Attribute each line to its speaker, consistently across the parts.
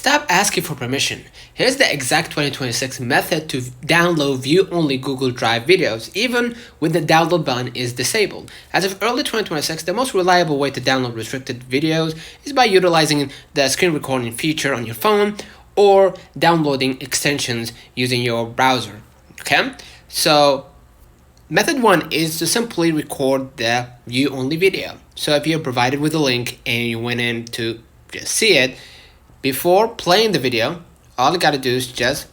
Speaker 1: Stop asking for permission. Here's the exact 2026 method to download view-only Google Drive videos, even when the download button is disabled. As of early 2026, the most reliable way to download restricted videos is by utilizing the screen recording feature on your phone or downloading extensions using your browser. Okay? So, method 1 is to simply record the view-only video. So if you're provided with a link and you went in to just see it, before playing the video, all you gotta do is just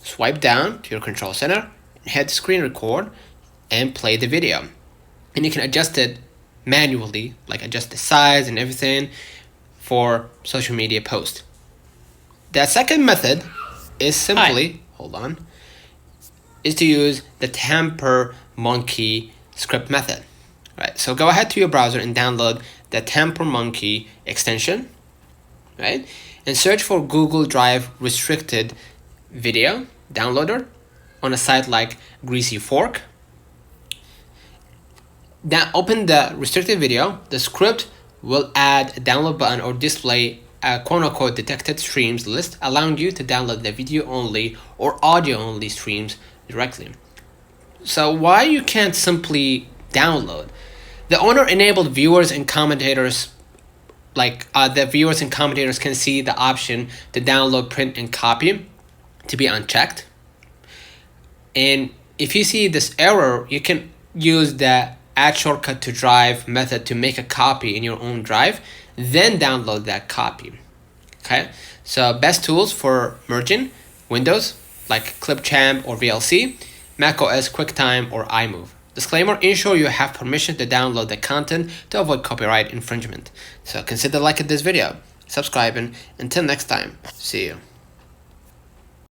Speaker 1: swipe down to your control center, hit screen record, and play the video. And you can adjust it manually, like adjust the size and everything for social media post. The second method is simply, is to use the Tamper Monkey script method. Right, so go ahead to your browser and download the Tamper Monkey extension, right? And search for Google Drive restricted video downloader on a site like Greasy Fork. Then open the restricted video. The script will add a download button or display a quote-unquote detected streams list, allowing you to download the video only or audio only streams directly. So why you can't simply download? The owner-enabled viewers and commentators, the viewers and commentators can see the option to download, print, and copy to be unchecked. And if you see this error, you can use the add shortcut to drive method to make a copy in your own drive, then download that copy. Okay, so best tools for merging: Windows, like Clipchamp or VLC, macOS QuickTime or iMove. Disclaimer: ensure you have permission to download the content to avoid copyright infringement. So consider liking this video, subscribing. Until next time, see you.